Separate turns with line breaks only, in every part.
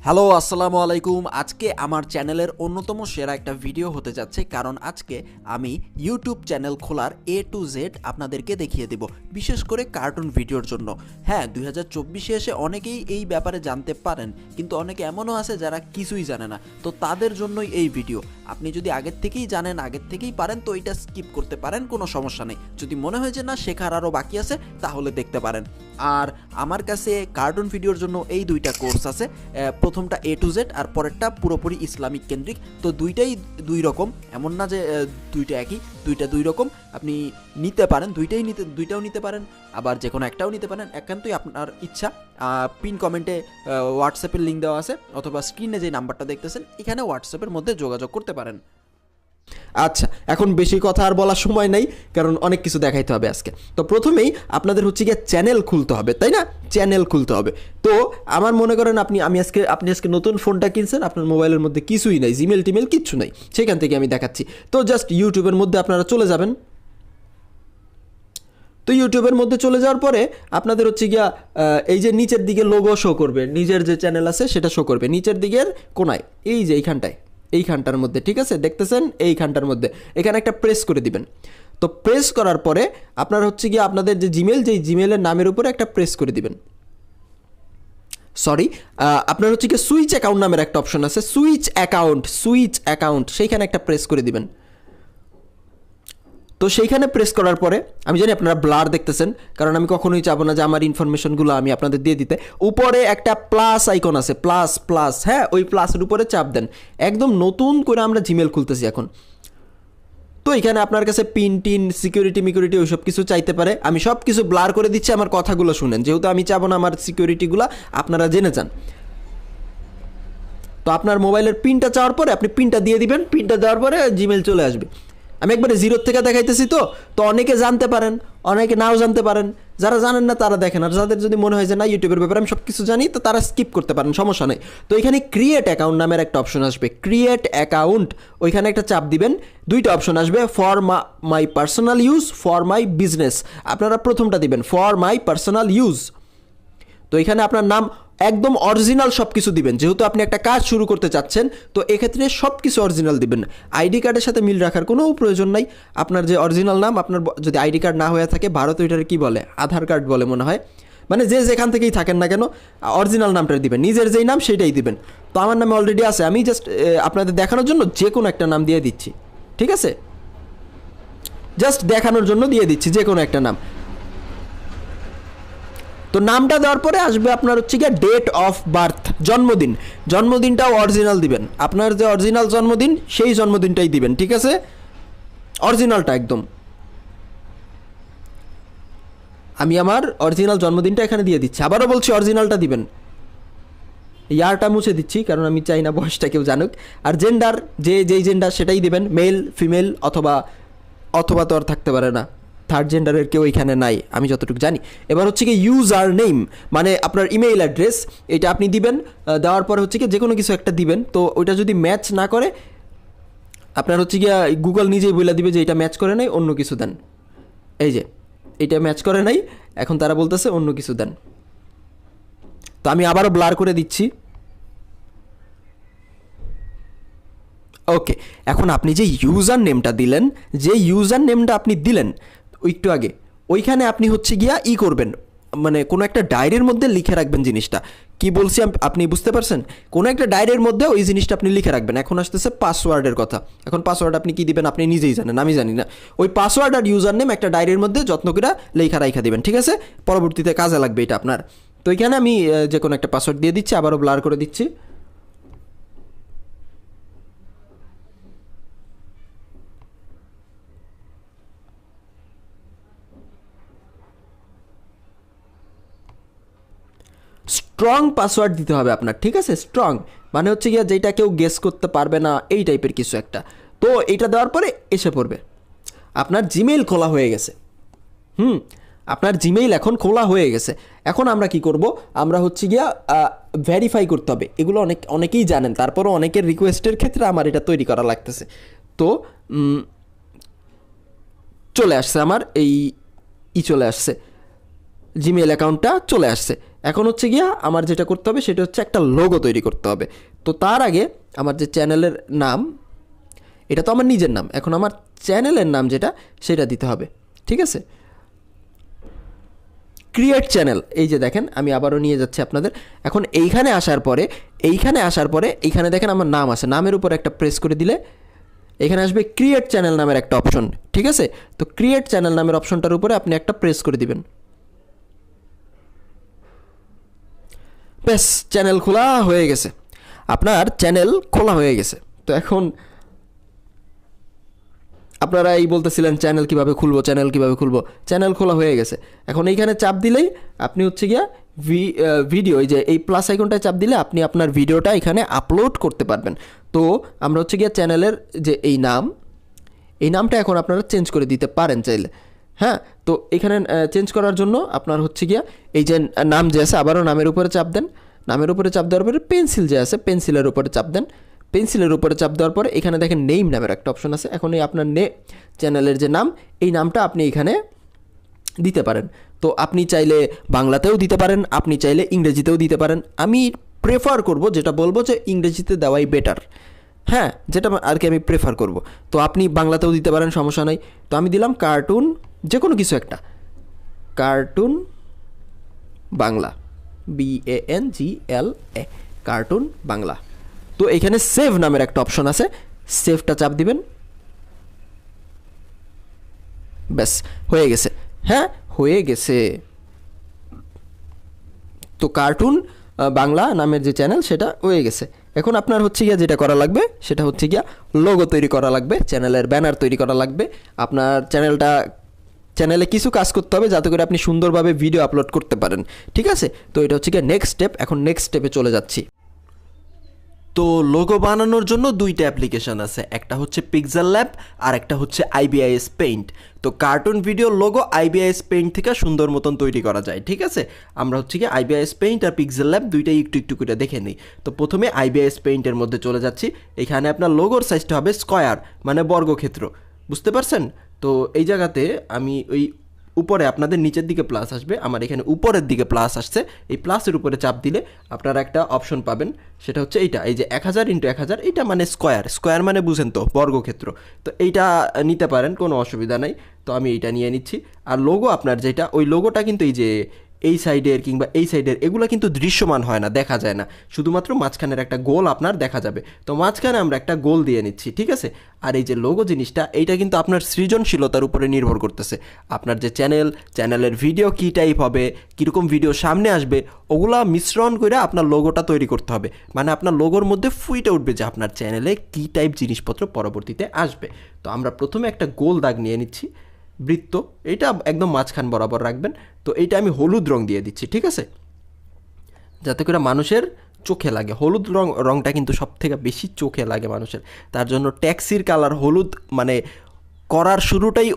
Hello আসসালামু আলাইকুম। আজকে আমার চ্যানেলের অন্যতম সেরা একটা ভিডিও হতে যাচ্ছে, কারণ আজকে আমি ইউটিউব চ্যানেল খোলার A to Z আপনাদেরকে দেখিয়ে দেব, বিশেষ করে কার্টুন ভিডিওর জন্য। হ্যাঁ, 2024-এ এসে অনেকেই এই ব্যাপারে জানতে পারেন, কিন্তু অনেকে এমনও আছে যারা কিছুই জানে না। তো তাদের জন্যই এই ভিডিও। আপনি যদি আগের থেকেই জানেন, আগের থেকেই পারেন, তো এটা স্কিপ করতে পারেন, কোনো সমস্যা নেই। যদি মনে হয় যে না, শেখার আরও বাকি আছে, তাহলে দেখতে পারেন। আর আমার কাছে কার্টুন ভিডিওর জন্য এই দুইটা কোর্স আছে, প্রথমটা A to Z আর পরেরটা পুরোপুরি ইসলামিক কেন্দ্রিক। তো দুইটাই দুই রকম, এমন না যে দুইটা একই, দুইটা দুই রকম। আপনি নিতে পারেন, দুইটাও নিতে পারেন, আবার যে কোনো একটাও নিতে পারেন, একান্তই আপনার ইচ্ছা। পিন কমেন্টে হোয়াটসঅ্যাপের লিঙ্ক দেওয়া আছে, অথবা স্ক্রিনে যে নাম্বারটা দেখতেছেন এখানে হোয়াটসঅ্যাপের মধ্যে যোগাযোগ করতে পারেন। আচ্ছা, এখন বেশি কথা আর বলার সময় নাই, কারণ অনেক কিছু দেখাইতে হবে আজকে। তো প্রথমেই আপনাদের হচ্ছে গিয়ে চ্যানেল খুলতে হবে, তাই না? চ্যানেল খুলতে হবে। তো আমার মনে করেন আপনি আজকে নতুন ফোনটা কিনছেন, আপনার মোবাইলের মধ্যে কিছুই নাই, জিমেল টিমেল কিচ্ছু নাই, সেখান থেকে আমি দেখাচ্ছি। তো জাস্ট ইউটিউবের মধ্যে আপনারা চলে যাবেন। তো ইউটিউবের মধ্যে চলে যাওয়ার পরে আপনাদের হচ্ছে গিয়া এই যে নিচের দিকে লোগো শো করবে, নিজের যে চ্যানেল আছে সেটা শো করবে নিচের দিকের কোনায়, এই যে এইখানটার মধ্যে, ঠিক আছে? দেখতেছেন এইখানটার মধ্যে, এখানে একটা প্রেস করে দিবেন। তো প্রেস করার পরে আপনার হচ্ছে গিয়ে আপনাদের যে জিমেল, যেই জিমেলের নামের উপরে একটা প্রেস করে দিবেন। সরি, আপনার হচ্ছে গিয়ে সুইচ অ্যাকাউন্ট নামের একটা অপশন আছে, সুইচ অ্যাকাউন্ট, সেইখানে একটা প্রেস করে দিবেন। তো সেইখানে প্রেস করার পরে আমি জানি আপনারা ব্লার দেখতেছেন, কারণ আমি কখনোই চাবো না যে আমার ইনফরমেশনগুলো আমি আপনাদের দিয়ে দিতে। উপরে একটা প্লাস আইকন আছে, প্লাস, হ্যাঁ, ওই প্লাসের উপরে চাপ দেন। একদম নতুন করে আমরা জিমেল খুলতেছি এখন। তো এখানে আপনার কাছে পিন টিন সিকিউরিটি ওইসব কিছু চাইতে পারে, আমি সব কিছু ব্লার করে দিচ্ছি, আমার কথাগুলো শুনেন, যেহেতু আমি চাবো না আমার সিকিউরিটিগুলো আপনারা জেনে যান। তো আপনার মোবাইলের পিনটা চাওয়ার পরে আপনি পিনটা দিয়ে দিবেন, পিনটা দেওয়ার পরে জিমেল চলে আসবে। আমি একবারে জিরোর থেকে দেখাইতেছি, তো অনেকে জানতে পারেন, অনেকে নাও জানতে পারেন। যারা জানেন না তারা দেখেন, আর যাদের যদি মনে হয় যে না ইউটিউবের ব্যাপারে আমি সব কিছু জানি, তো তারা স্কিপ করতে পারেন, সমস্যা নেই। তো এখানে ক্রিয়েট অ্যাকাউন্ট নামের একটা অপশন আসবে, ক্রিয়েট অ্যাকাউন্ট, ওইখানে একটা চাপ দিবেন। দুইটা অপশন আসবে, for my personal use, for my business. আপনারা প্রথমটা দিবেন, ফর মাই পার্সোনাল ইউজ। তো এখানে আপনার নাম একদম অরিজিনাল সব কিছু দিবেন, যেহেতু আপনি একটা কাজ শুরু করতে চাচ্ছেন, তো এক্ষেত্রে সব কিছু অরিজিনাল দিবেন। আইডি কার্ডের সাথে মিল রাখার কোনো প্রয়োজন নাই। আপনার যে অরিজিনাল নাম, আপনার যদি আইডি কার্ড না হয়ে থাকে, ভারতে ওইটার কী বলে, আধার কার্ড বলে মনে হয়, মানে যে যেখান থেকেই থাকেন না কেন, অরিজিনাল নামটা দিবেন, নিজের যেই নাম সেটাই দিবেন। তো আমার নামে অলরেডি আছে, আমি জাস্ট আপনাদের দেখানোর জন্য যে কোনো একটা নাম দিয়ে দিচ্ছি, ঠিক আছে? জাস্ট দেখানোর জন্য দিয়ে দিচ্ছি যে কোনো একটা নাম। তো নামটা দেওয়ার পরে আসবে আপনার হচ্ছে গিয়ে ডেট অফ বার্থ, জন্মদিনটাও অরিজিনাল দিবেন। আপনার যে অরিজিনাল জন্মদিন সেই জন্মদিনটাই দিবেন, ঠিক আছে? অরিজিনালটা একদম। আমি আমার অরিজিনাল জন্মদিনটা এখানে দিয়ে দিচ্ছি, আবারও বলছি অরিজিনালটা দিবেন। ইয়ারটা মুছে দিচ্ছি, কারণ আমি চাই না বয়সটা কেউ জানুক। আর জেন্ডার, যেই জেন্ডার সেটাই দিবেন, মেল ফিমেল, অথবা তো আর থাকতে পারে না, থার্ড জেন্ডারের কেউ এখানে নাই আমি যতটুকু জানি। এবার হচ্ছে কি ইউজার নেম, মানে আপনার ইমেইল অ্যাড্রেস, এটা আপনি দিবেন। দেওয়ার পরে হচ্ছে কি যে কোনো কিছু একটা দিবেন। তো ওইটা যদি ম্যাচ না করে, আপনার হচ্ছে গিয়া গুগল নিজেই বলে দিবে যে এটা ম্যাচ করে নাই, অন্য কিছু দেন। এই যে এটা ম্যাচ করে নাই, এখন তারা বলতেছে অন্য কিছু দেন। তো আমি আবারও ব্লার করে দিচ্ছি। ওকে, এখন আপনি যে ইউজার নেমটা আপনি দিলেন একটু আগে, ওইখানে আপনি হচ্ছে গিয়া করবেন, মানে কোনো একটা ডায়েরির মধ্যে লিখে রাখবেন জিনিসটা। কি বলছি আপনি বুঝতে পারছেন? কোনো একটা ডায়েরির মধ্যে ওই জিনিসটা আপনি লিখে রাখবেন। এখন আসতেছে পাসওয়ার্ডের কথা। এখন পাসওয়ার্ড আপনি কি দিবেন আপনি নিজেই জানেন, আমি জানি না। ওই পাসওয়ার্ড আর ইউজার নেম একটা ডায়েরির মধ্যে যত্ন করে লেখা রাখা দিবেন, ঠিক আছে? পরবর্তীতে কাজে লাগবে এটা আপনার। তো এখানে আমি যে কোনো একটা পাসওয়ার্ড দিয়ে দিচ্ছি, আবারও ব্লার করে দিচ্ছি। স্ট্রং পাসওয়ার্ড দিতে হবে আপনার, ঠিক আছে? স্ট্রং মানে হচ্ছে গিয়া যেটা কেউ গেস করতে পারবে না, এই টাইপের কিছু একটা। তো এটা দেওয়ার পরে এসে পড়বে আপনার জিমেইল খোলা হয়ে গেছে। আপনার জিমেইল এখন খোলা হয়ে গেছে। এখন আমরা কি করব, আমরা হচ্ছে গিয়া ভেরিফাই করতে হবে। এগুলো অনেকেই জানেন, তারপরও অনেকের রিকোয়েস্টের ক্ষেত্রে আমার এটা তৈরি করা লাগতেছে। তো চলে আসছে আমার চলে আসছে, জিমেইল অ্যাকাউন্টটা চলে আসছে।
এখন হচ্ছে গিয়া আমার যেটা করতে হবে সেটা হচ্ছে একটা লোগো তৈরি করতে হবে। তো তার আগে আমার যে চ্যানেলের নাম, এটা তো আমার নিজের নাম, এখন আমার চ্যানেলের নাম যেটা সেটা দিতে হবে, ঠিক আছে। ক্রিয়েট চ্যানেল, এই যে দেখেন আমি আবারও নিয়ে যাচ্ছি আপনাদের। এখন এইখানে আসার পরে এইখানে দেখেন আমার নাম আছে, নামের উপর একটা প্রেস করে দিলে এখানে আসবে ক্রিয়েট চ্যানেল নামের একটা অপশন, ঠিক আছে। তো ক্রিয়েট চ্যানেল নামের অপশনটার উপরে আপনি একটা প্রেস করে দিবেন, ব্যাস চ্যানেল খোলা হয়ে গেছে, আপনার চ্যানেল খোলা হয়ে গেছে। তো এখন আপনারা এই বলতেছিলেন চ্যানেল কীভাবে খুলবো, চ্যানেল খোলা হয়ে গেছে। এখন এইখানে চাপ দিলেই আপনি হচ্ছে গিয়া ভিডিও, এই যে এই প্লাস আইকনটায় চাপ দিলে আপনি আপনার ভিডিওটা এখানে আপলোড করতে পারবেন। তো আমরা হচ্ছে গিয়া চ্যানেলের যে এই নামটা এখন আপনারা চেঞ্জ করে দিতে পারেন চাইলে, হ্যাঁ। তো এখানে চেঞ্জ করার জন্য আপনার হচ্ছে গিয়া এই যে নাম যে আছে আবারও নামের উপরে চাপ দেন, নামের উপরে চাপ দেওয়ার পরে পেন্সিল যে আছে পেন্সিলের উপরে চাপ দেন, পেন্সিলের উপরে চাপ দেওয়ার পরে এখানে দেখেন নেম নামের একটা অপশন আছে। এখন এই আপনার চ্যানেলের যে নাম, এই নামটা আপনি এখানে দিতে পারেন। তো আপনি চাইলে বাংলাতেও দিতে পারেন, আপনি চাইলে ইংরেজিতেও দিতে পারেন। আমি প্রেফার করব, যেটা বলবো যে ইংরেজিতে দেওয়াই বেটার, হ্যাঁ, যেটা আর কি আমি প্রেফার করব। তো আপনি বাংলাতেও দিতে পারেন, সমস্যা নাই। তো আমি দিলাম কার্টুন, যে কোনো কিছু একটা, cartoon Bangla, BANGLA, cartoon Bangla. তো এখানে সেভ নামের একটা অপশন আছে, সেভটা চাপ দিবেন, ব্যাস হয়ে গেছে, হ্যাঁ হয়ে গেছে। তো কার্টুন বাংলা নামের যে চ্যানেল সেটা হয়ে গেছে। এখন আপনার হচ্ছে গিয়া যেটা করা লাগবে সেটা হচ্ছে গিয়া লোগো তৈরি করা লাগবে, চ্যানেলের ব্যানার তৈরি করা লাগবে। আপনার চ্যানেলে কিছু কাজ করতে হবে যাতে করে আপনি সুন্দরভাবে ভিডিও আপলোড করতে পারেন, ঠিক আছে। তো এটা হচ্ছে গিয়া নেক্সট স্টেপ। এখন নেক্সট স্টেপে চলে যাচ্ছি।
তো লোগো বানানোর জন্য দুইটা অ্যাপ্লিকেশন আছে, একটা হচ্ছে পিক্সেল ল্যাব আর একটা হচ্ছে IBIS পেইন্ট। তো cartoon video logo IBIS paint থেকে সুন্দর মতন তৈরি করা যায়, ঠিক আছে। আমরা হচ্ছে কি IBIS পেইন্ট আর পিক্সেল ল্যাব দুইটাই একটু একটু করে দেখে নিই। তো প্রথমে IBIS পেইন্টের মধ্যে চলে যাচ্ছি। এখানে আপনার লোগোর সাইজটা হবে স্কোয়ার, মানে বর্গক্ষেত্র, বুঝতে পারছেন। তো এই জায়গাতে আমি ওই উপরে আপনাদের নিচের দিকে প্লাস আসবে, আমার এখানে উপরের দিকে প্লাস আসছে, এই প্লাসের উপরে চাপ দিলে আপনারা একটা অপশন পাবেন, সেটা হচ্ছে এইটা, এই যে 1000 × 1000, এটা মানে স্কোয়ার মানে বুঝেন তো, বর্গক্ষেত্র। তো এইটা নিতে পারেন, কোনো অসুবিধা নাই। তো আমি এইটা নিয়ে নিচ্ছি। আর লোগো আপনার যেটা, ওই লোগোটা কিন্তু এই যে এই সাইডের কিংবা এই সাইডের এগুলো কিন্তু দৃশ্যমান হয় না, দেখা যায় না, শুধুমাত্র মাঝখানের একটা গোল আপনার দেখা যাবে। তো মাঝখানে আমরা একটা গোল দিয়ে নিচ্ছি, ঠিক আছে। আর এই যে লোগো জিনিসটা, এইটা কিন্তু আপনার সৃজনশীলতার উপরে নির্ভর করতেছে। আপনার যে চ্যানেলের ভিডিও কী টাইপ হবে, কীরকম ভিডিও সামনে আসবে, ওগুলা মিশ্রণ করে আপনার লোগোটা তৈরি করতে হবে। মানে আপনার লোগোর মধ্যে ফুটে উঠবে যে আপনার চ্যানেলে কী টাইপ জিনিসপত্র পরবর্তীতে আসবে। তো আমরা প্রথমে একটা গোল দাগ নিয়ে নিচ্ছি, বৃত্ত, এটা একদম মাঝখান বরাবর রাখবেন। তো এইটা আমি হলুদ রং দিয়ে দিচ্ছি, ঠিক আছে, যাতে করে মানুষের চোখে লাগে। হলুদ রংটা কিন্তু সব থেকে বেশি চোখে লাগে মানুষের, তার জন্য ট্যাক্সির কালার হলুদ মানে করার শুরুটাই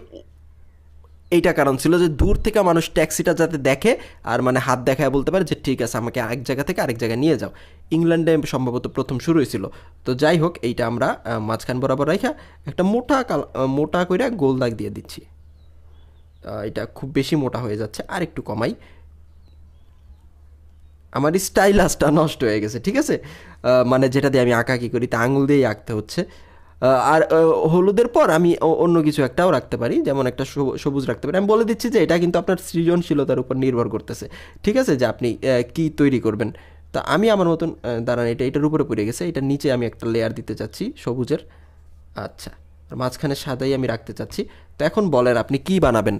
এইটা কারণ ছিল, যে দূর থেকে মানুষ ট্যাক্সিটা যাতে দেখে আর মানে হাত দেখায় বলতে পারে যে ঠিক আছে, আমাকে এক জায়গা থেকে আরেক জায়গায় নিয়ে যাও। ইংল্যান্ডে সম্ভবত প্রথম শুরু হয়েছিল। তো যাই হোক, এইটা আমরা মাঝখান বরাবর রাখা একটা মোটা করে গোল দাগ দিয়ে দিচ্ছি। এটা খুব বেশি মোটা হয়ে যাচ্ছে, আর একটু কমাই, আমার স্টাইলাসটা নষ্ট হয়ে গেছে, ঠিক আছে। মানে যেটা দিয়ে আমি আঁকাকি করি তা আঙুল দিয়েই আঁকতে হচ্ছে। আর হলুদের পর আমি অন্য কিছু একটাও রাখতে পারি, যেমন একটা সবুজ রাখতে পারি। আমি বলে দিচ্ছি যে এটা কিন্তু আপনার সৃজনশীলতার উপর নির্ভর করতেছে, ঠিক আছে, যে আপনি কী তৈরি করবেন। তা আমি আমার মতন দাঁড়ান, এটার উপরে পড়ে গেছে, এটার নিচে আমি একটা লেয়ার দিতে চাচ্ছি সবুজের, আচ্ছা, আর মাঝখানে সাদাই আমি রাখতে চাচ্ছি। তো এখন বলেন আপনি কি বানাবেন।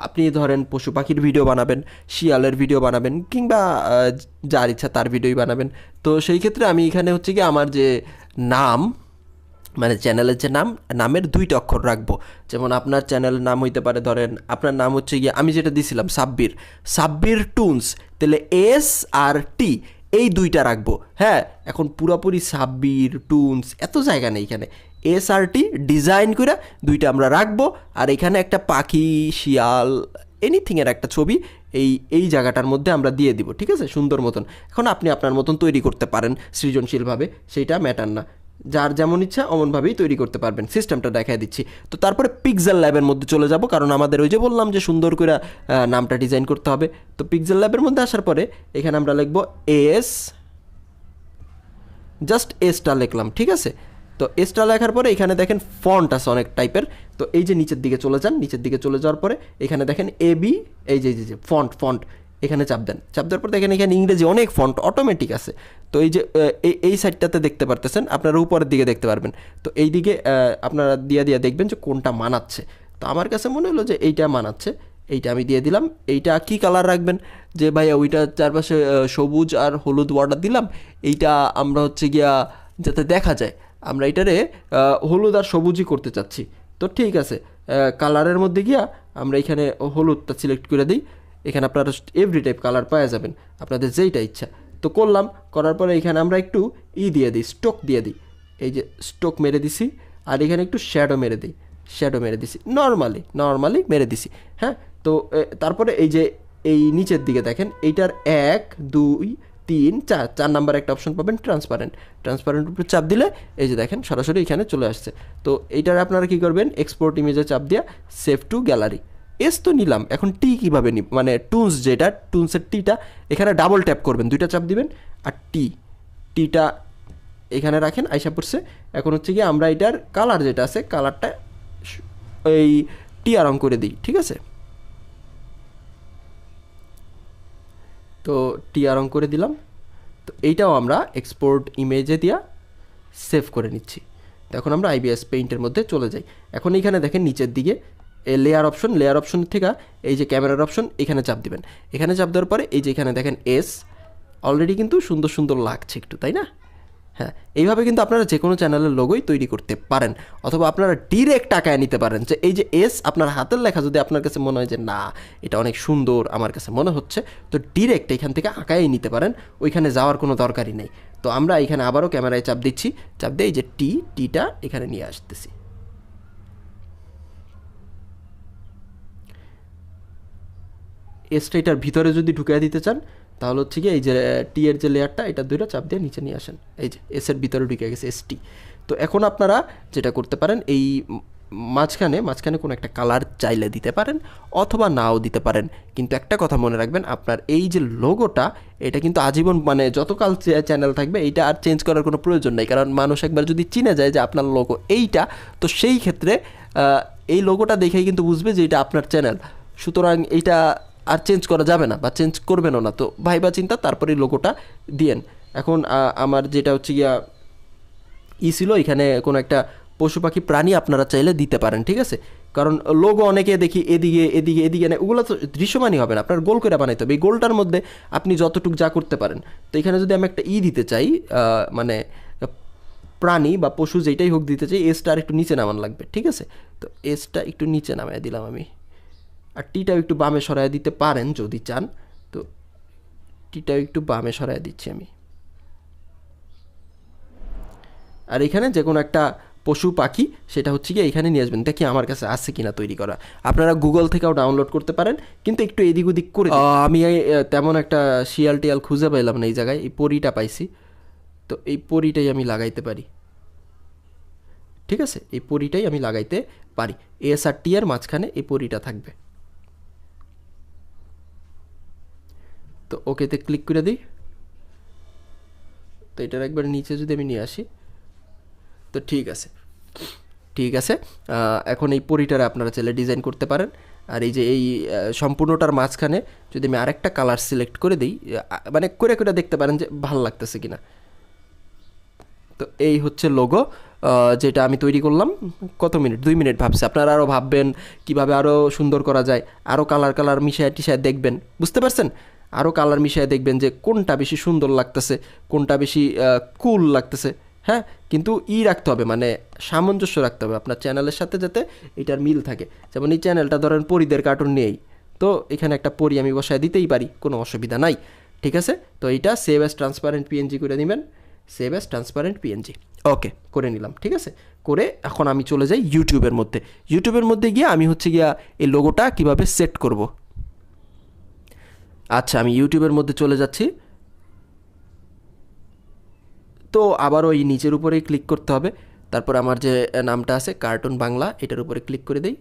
আপনি ধরেন পশু পাখির ভিডিও বানাবেন, শিয়ালের ভিডিও বানাবেন, কিংবা যার ইচ্ছা তার ভিডিওই বানাবেন। তো সেই ক্ষেত্রে আমি এখানে হচ্ছে কি আমার যে নাম, মানে চ্যানেলের যে নামের 2টা অক্ষর রাখবো। যেমন আপনার চ্যানেলের নাম হইতে পারে, ধরেন আপনার নাম হচ্ছে গিয়ে আমি যেটা দিছিলাম সাব্বির টুনস, তাহলে S আর T এই 2টা রাখবো, হ্যাঁ। এখন পুরোপুরি সাব্বির টুনস এত জায়গা নেই, এখানে SRT ডিজাইন করে 2টা আমরা রাখবো। আর এখানে একটা পাখি, শিয়াল, এনিথিংয়ের একটা ছবি এই জায়গাটার মধ্যে আমরা দিয়ে দিব, ঠিক আছে, সুন্দর মতন। এখন আপনি আপনার মতন তৈরি করতে পারেন সৃজনশীলভাবে, সেইটা ম্যাটার না।
যার যেমন ইচ্ছা অমনভাবেই তৈরি করতে পারবেন। সিস্টেমটা দেখাই দিচ্ছি। তো তারপরে পিক্সেল ল্যাবের মধ্যে চলে যাব, কারণ আমাদের ওই যে বললাম যে সুন্দর করে নামটা ডিজাইন করতে হবে। তো পিক্সেল ল্যাবের মধ্যে আসার পরে এখানে আমরা লিখব এস, জাস্ট এসটা লিখলাম, ঠিক আছে। তো এসটা লেখার পরে এখানে দেখেন ফন্ট আছে অনেক টাইপের। তো এই যে নিচের দিকে চলে যান, নিচের দিকে চলে যাওয়ার পরে এখানে দেখেন এবি, এই যে ফন্ট এখানে চাপ দেন। চাপ দেওয়ার পর দেখেন এখানে ইংরেজি অনেক ফন্ট অটোমেটিক আছে। তো এই যে এই সাইডটাতে দেখতে পারতেছেন, আপনারা উপরের দিকে দেখতে পারবেন। তো এই দিকে আপনারা দিয়ে দেখবেন যে কোনটা মানাচ্ছে। তো আমার কাছে মনে হলো যে এইটা মানাচ্ছে, এইটা আমি দিয়ে দিলাম। এইটা কি কালার রাখবেন, যে ভাইয়া ওইটা চারপাশে সবুজ আর হলুদ বর্ডার দিলাম, এইটা আমরা হচ্ছে গিয়া যাতে দেখা যায় আমরা এটারে হলুদ আর সবুজই করতে চাচ্ছি। তো ঠিক আছে, কালারের মধ্যে গিয়া আমরা এখানে হলুদটা সিলেক্ট করে দিই। এখানে আপনারা এভরি টাইপ কালার পাওয়া যাবেন, আপনাদের যেইটা ইচ্ছা। তো করলাম, করার পরে এখানে আমরা একটু দিয়ে দিই, স্টোক দিয়ে দিই। এই যে স্টোক মেরে দিছি, আর এখানে একটু শ্যাডো মেরে দিই, শ্যাডো মেরে দিছি, নর্মালি মেরে দিছি। হ্যাঁ, তো তারপরে এই যে এই নিচের দিকে দেখেন এইটার 1 2 3 4 নাম্বার একটা অপশন পাবেন, ট্রান্সপারেন্ট উপর চাপ দিলে এই যে দেখেন সরাসরি এখানে চলে আসছে। তো এইটার আপনারা কী করবেন, এক্সপোর্ট ইমেজে চাপ দিয়া সেভ টু গ্যালারি। এস তো নিলাম, এখন টি কীভাবে নিব, মানে টুনস যেটা টুনসের টিটা এখানে ডাবল ট্যাপ করবেন, দুইটা চাপ দিবেন, আর টিটা এখানে রাখেন, আইসা পড়ছে। এখন হচ্ছে কি আমরা এটার কালার যেটা আছে কালারটা এই টিয়া রং করে দিই, ঠিক আছে। তো টিয়া রং করে দিলাম। তো এইটাও আমরা এক্সপোর্ট ইমেজে দিয়া সেভ করে নিচ্ছি। তো এখন আমরা আইবিএস পেইন্টের মধ্যে চলে যাই। এখন এইখানে দেখেন নিচের দিকে লেয়ার অপশন থেকে এই যে ক্যামেরার অপশন এখানে চাপ দিবেন। এখানে চাপ দেওয়ার পরে এই যে এখানে দেখেন এস, অলরেডি কিন্তু সুন্দর লাগছে একটু, তাই না? হ্যাঁ, এইভাবে কিন্তু আপনারা যে কোনো চ্যানেলের লোগোই তৈরি করতে পারেন, অথবা আপনারা ডিরেক্ট টাকায় নিতে পারেন। যে এই যে এস আপনার হাতের লেখা যদি আপনার কাছে মনে হয় যে না এটা অনেক সুন্দর আমার কাছে মনে হচ্ছে, তো ডিরেক্ট এখান থেকে আঁকাই নিতে পারেন, ওইখানে যাওয়ার কোনো দরকারই নেই। তো আমরা এখানে আবারও ক্যামেরায় চাপ দিচ্ছি, চাপ দিয়ে এই যে টিটা এখানে নিয়ে আসতেছি। এসটা এটার ভিতরে যদি ঢুকিয়ে দিতে চান তাহলে হচ্ছে কি এই যে টি এর যে লেয়ারটা এটা দুইটা চাপ দিয়ে নিচে নিয়ে আসেন, এই যে এস এর ভিতরে ঢুকে গেছে এস টি। তো এখন আপনারা যেটা করতে পারেন, এই মাঝখানে কোনো একটা কালার চাইলে দিতে পারেন অথবা নাও দিতে পারেন, কিন্তু একটা কথা মনে রাখবেন, আপনার এই যে লোগোটা এটা কিন্তু আজীবন মানে যতকাল চ্যানেল থাকবে এইটা আর চেঞ্জ করার কোনো প্রয়োজন নেই। কারণ মানুষ একবার যদি চিনে যায় যে আপনার লোগো এইটা, তো সেই ক্ষেত্রে এই লোগোটা দেখেই কিন্তু বুঝবে যে এটা আপনার চ্যানেল। সুতরাং এইটা আর চেঞ্জ করা যাবে না বা চেঞ্জ করবেনও না। তো ভাইবা চিন্তা তারপরে লোগোটা দিয়েন। এখন আমার যেটা হচ্ছে গিয়া ছিল, এখানে কোনো একটা পশু পাখি প্রাণী আপনারা চাইলে দিতে পারেন, ঠিক আছে। কারণ লোগো অনেকে দেখি এদিকে না, ওগুলো তো দৃশ্যমানই হবে না, আপনার গোল করে বানাইতে হবে। এই গোলটার মধ্যে আপনি যতটুকু যা করতে পারেন। তো এখানে যদি আমি একটা দিতে চাই, মানে প্রাণী বা পশু যেটাই হোক দিতে চাই, এসটা আর একটু নিচে নামান লাগবে, ঠিক আছে। তো এসটা একটু নিচে নামায় দিলাম আমি, আর টিটাও একটু বামে সরায় দিতে পারেন যদি চান। তো টিটাও একটু বামে সরায় দিচ্ছি আমি। আর এখানে যে কোনো একটা পশু পাখি সেটা হচ্ছে কি এখানে নিয়ে আসবেন, দেখি আমার কাছে আছে কিনা তৈরি করা। আপনারা গুগল থেকেও ডাউনলোড করতে পারেন, কিন্তু একটু এদিক ওদিক করে আমি তেমন একটা শিয়াল টিয়াল খুঁজে পাইলাম না এই জায়গায়, এই পরিটা পাইছি। তো এই পরিটাই আমি লাগাইতে পারি, ঠিক আছে। এই পরিটাই আমি লাগাইতে পারি, এস আর টি এর মাঝখানে এই পরিটা থাকবে। তো ওকেতে ক্লিক করে দিই। তো এটার একবার নিচে যদি আমি নিয়ে আসি, তো ঠিক আছে। এখন এই পরিটারে আপনারা চাইলে ডিজাইন করতে পারেন। আর এই যে এই সম্পূর্ণটার মাঝখানে যদি আমি আরেকটা কালার সিলেক্ট করে দিই, মানে করে দেখতে পারেন যে ভালো লাগতেছে কিনা। তো এই হচ্ছে লোগো, যেটা আমি তৈরি করলাম। কত মিনিট? 2 মিনিট ভাবছি। আপনারা আরও ভাববেন কীভাবে আরও সুন্দর করা যায়, আরও কালার মিশায় টিশায় দেখবেন, বুঝতে পারছেন? আরও কালার মিশায় দেখবেন যে কোনটা বেশি সুন্দর লাগতেছে, কোনটা বেশি কুল লাগতেছে। হ্যাঁ, কিন্তু রাখতে হবে, মানে সামঞ্জস্য রাখতে হবে আপনার চ্যানেলের সাথে, যাতে এটার মিল থাকে। যেমন এই চ্যানেলটা ধরেন পরীদের কার্টুন নেই, তো এখানে একটা পরি আমি বসায় দিতেই পারি, কোনো অসুবিধা নাই, ঠিক আছে। তো এইটা সেভ অ্যাজ ট্রান্সপারেন্ট পিএনজি করে নেবেন, সেভ অ্যাজ ট্রান্সপারেন্ট পিএনজি, ওকে করে নিলাম, ঠিক আছে। করে এখন আমি চলে যাই ইউটিউবের মধ্যে গিয়ে আমি হচ্ছে গিয়া এই লোগোটা কিভাবে সেট করব। আচ্ছা, আমি ইউটিউবের মধ্যে চলে যাচ্ছি। তো তো আবারও এই নিচের উপরেই ক্লিক করতে হবে। তারপর আমার যে নামটা আছে কার্টুন বাংলা, এটার উপরে ক্লিক করে দেই।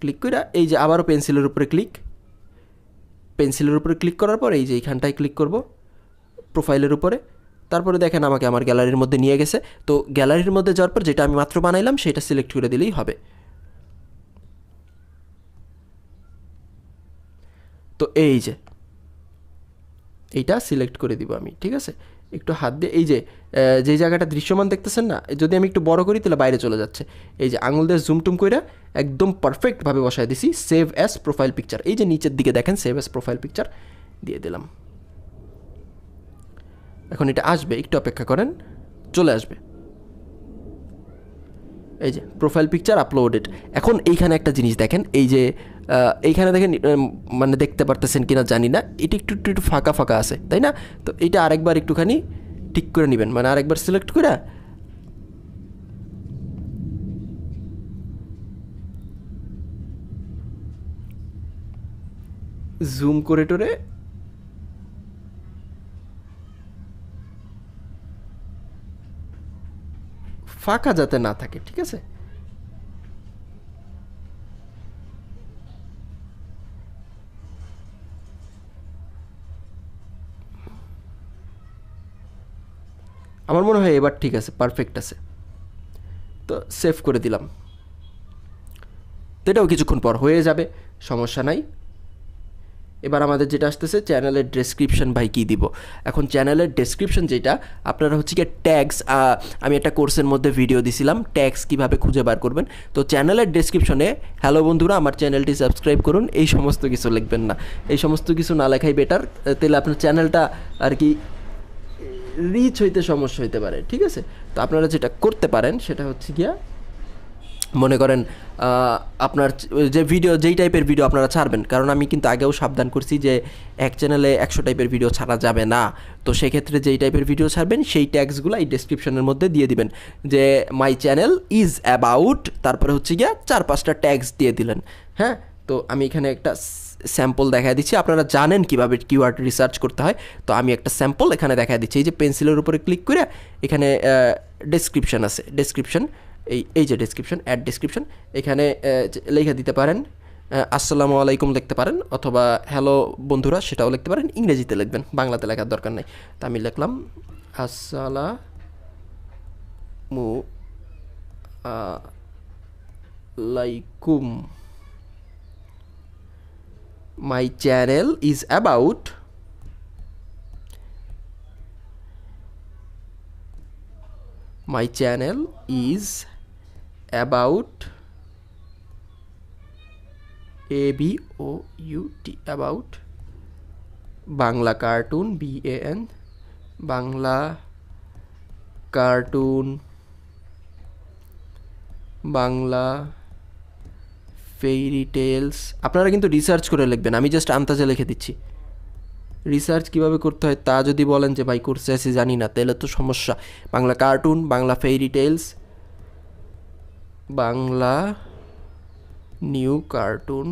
ক্লিক করে এই যে আবারও পেন্সিলের উপরে ক্লিক করার পর এই যে এইখানটায় ক্লিক করব প্রোফাইলের উপরে। তারপরে দেখেন আমাকে আমার গ্যালারির মধ্যে নিয়ে গেছে। তো গ্যালারির মধ্যে যাওয়ার পর যেটা আমি মাত্র বানাইলাম সেটা সিলেক্ট করে দিলেই হবে। তো এই যে এইটা সিলেক্ট করে দিব আমি, ঠিক আছে। একটু হাত দিয়ে এই যে যেই জায়গাটা দৃশ্যমান দেখতেছেন না, যদি আমি একটু বড় করি তাহলে বাইরে চলে যাচ্ছে। এই যে আঙুল দিয়ে জুম টুম করে একদম পারফেক্টভাবে বসায় দিছি সেভ অ্যাজ প্রোফাইল পিকচার। এই যে নিচের দিকে দেখেন সেভ অ্যাজ প্রোফাইল পিকচার দিয়ে দিলাম। এখন এটা আসবে, একটু অপেক্ষা করেন, চলে আসবে। এই যে প্রোফাইল পিকচার আপলোডেড। এখন এইখানে একটা জিনিস দেখেন, এই যে এইখানে দেখেন, মানে দেখতে পারতেছেন কিনা জানি না, এটা একটু একটু ফাঁকা ফাঁকা আছে, তাই না? তো এটা আরেকবার একটুখানি ঠিক করে নেবেন, মানে আরেকবার সিলেক্ট করে জুম করে টোরে ফাঁকা যাতে না থাকে, ঠিক আছে। আমার মনে হয় এবার ঠিক আছে, পারফেক্ট আছে। তো সেভ করে দিলাম। তো এটাও কিছুক্ষণ পর হয়ে যাবে, সমস্যা নাই। এবার আমাদের যেটা আসতেছে চ্যানেলের ডেসক্রিপশন, ভাই কী দিব এখন? চ্যানেলের ডেসক্রিপশন যেটা আপনারা হচ্ছে কি ট্যাগস, আমি একটা কোর্সের মধ্যে ভিডিও দিছিলাম ট্যাগস কীভাবে খুঁজে বার করবেন। তো চ্যানেলের ডেসক্রিপশনে হ্যালো বন্ধুরা আমার চ্যানেলটি সাবস্ক্রাইব করুন, এই সমস্ত কিছু লিখবেন না। এই সমস্ত কিছু না লেখাই বেটার, তাহলে আপনার চ্যানেলটা আর কি রিচ হইতে সমস্যা হইতে পারে, ঠিক আছে। তো আপনারা যেটা করতে পারেন সেটা হচ্ছে গিয়া, মনে করেন আপনার যে ভিডিও, যেই টাইপের ভিডিও আপনারা ছাড়বেন, কারণ আমি কিন্তু আগেও সাবধান করছি যে এক চ্যানেলে 100 টাইপের ভিডিও ছাড়া যাবে না। তো সেক্ষেত্রে যেই টাইপের ভিডিও ছাড়বেন সেই ট্যাগসগুলো এই ডেসক্রিপশনের মধ্যে দিয়ে দিবেন, যে মাই চ্যানেল ইজ অ্যাবাউট, তারপরে হচ্ছে গিয়া 4-5টা ট্যাগস দিয়ে দিলেন। হ্যাঁ, তো আমি এখানে একটা স্যাম্পল দেখা দিচ্ছি, আপনারা জানেন কীভাবে কিওয়ার্ড রিসার্চ করতে হয়। তো আমি একটা স্যাম্পল এখানে দেখা দিচ্ছি। এই যে পেন্সিলের উপরে ক্লিক করে এখানে ডেসক্রিপশন আছে, ডেসক্রিপশন, এই যে ডেসক্রিপশন, অ্যাড ডেসক্রিপশন, এখানে লেখা দিতে পারেন আসসালামু আলাইকুম লিখতে পারেন, অথবা হ্যালো বন্ধুরা সেটাও লিখতে পারেন। ইংরেজিতে লিখবেন, বাংলাতে লেখার দরকার নেই। তো আমি লিখলাম আসসালামু আলাইকুম, my channel is about my channel is about ABOUT about Bangla cartoon, BAN Bangla cartoon, Bangla fairy tales. আপনারা কিন্তু রিসার্চ করে লিখবেন, আমি জাস্ট আন্তাজে লিখে দিচ্ছি। রিসার্চ কীভাবে করতে হয় তা যদি বলেন যে ভাই কোর্সে আছি জানি না, তাহলে তো সমস্যা। Bangla cartoon, Bangla fairy tales, Bangla new cartoon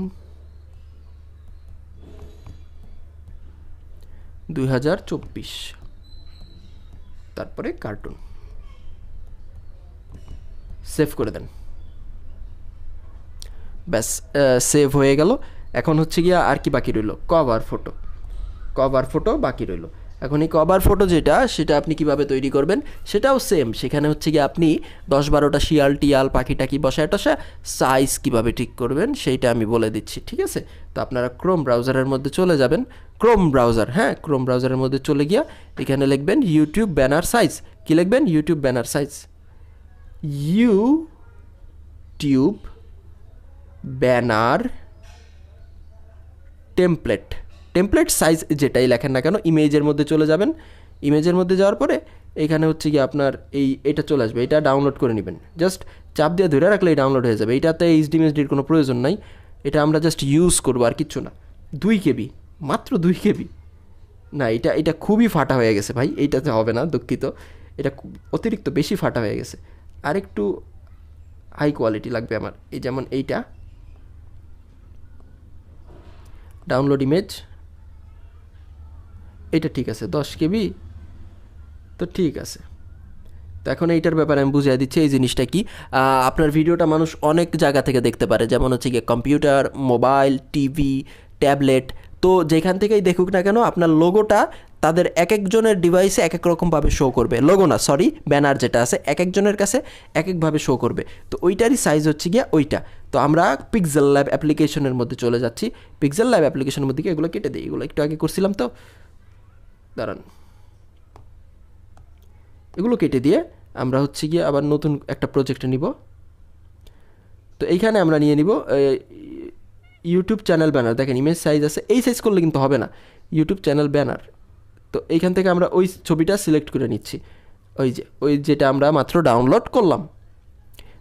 2024, তারপরে কার্টুন, সেভ করে দেন। ব্যাস, সেভ হয়ে গেল। এখন হচ্ছে গিয়া আর কি বাকি রইল? কভার ফটো বাকি রইল। এখন এই কভার ফটো যেটা, সেটা আপনি কিভাবে তৈরি করবেন সেটাও সেম। সেখানে হচ্ছে গিয়ে আপনি 10-12টা শিয়াল টিয়াল পাখি টাকি বসায় টসা সাইজ কিভাবে ঠিক করবেন সেইটা আমি বলে দিচ্ছি, ঠিক আছে। তো আপনারা ক্রোম ব্রাউজারের মধ্যে চলে যাবেন, ক্রোম ব্রাউজারের মধ্যে চলে গিয়া এখানে লিখবেন ইউটিউব ব্যানার সাইজ। কি লিখবেন? YouTube banner size, YouTube banner template size যেটাই লেখেন না কেন, ইমেজের মধ্যে চলে যাবেন। ইমেজের মধ্যে যাওয়ার পরে এখানে হচ্ছে কি আপনার এটা চলে আসবে, এটা ডাউনলোড করে নেবেন। জাস্ট চাপ দিয়ে ধরে রাখলেই ডাউনলোড হয়ে যাবে। এটাতে এইচডি মেসডির কোনো প্রয়োজন নাই, এটা আমরা জাস্ট ইউজ করবো আর কিচ্ছু না। 2 KB, মাত্র 2 KB। না, এটা খুবই ফাটা হয়ে গেছে ভাই, এইটাতে হবে না, দুঃখিত। এটা অতিরিক্ত বেশি ফাটা হয়ে গেছে, আর একটু হাই কোয়ালিটি লাগবে আমার। এই যেমন এইটা ডাউনলোড ইমেজ, এটা ঠিক আছে 10 KB, তো ঠিক আছে। তো এখন এইটার ব্যাপারে আমি বুঝিয়ে দিচ্ছি এই জিনিসটা কি। আপনার ভিডিওটা মানুষ অনেক জায়গা থেকে দেখতে পারে, যেমন হচ্ছে গিয়ে কম্পিউটার, মোবাইল, টিভি, ট্যাবলেট। তো যেখান থেকেই দেখুক না কেন আপনার লোগোটা তাদের এক একজনের ডিভাইসে এক এক রকমভাবে শো করবে। লোগো না, সরি, ব্যানার যেটা আছে এক একজনের কাছে এক একভাবে শো করবে। তো ওইটারই সাইজ হচ্ছে গিয়া ওইটা। তো আমরা পিক্সেল ল্যাব অ্যাপ্লিকেশনের মধ্যে চলে যাচ্ছি। পিক্সেল ল্যাব অ্যাপ্লিকেশনের মধ্যে কি এগুলো কেটে দিই, এগুলো একটু আগে করছিলাম তো, দাঁড়ান, এগুলো কেটে দিয়ে আমরা হচ্ছে গিয়ে আবার নতুন একটা প্রজেক্টে নিব। তো এইখানে আমরা নিয়ে নিব ইউটিউব চ্যানেল ব্যানার। দেখেন ইমেজ সাইজ আছে, এই সাইজ করলে কিন্তু হবে না, ইউটিউব চ্যানেল ব্যানার। তো এইখান থেকে আমরা ওই ছবিটা সিলেক্ট করে নিচ্ছি, ওই যেটা আমরা মাত্র ডাউনলোড করলাম।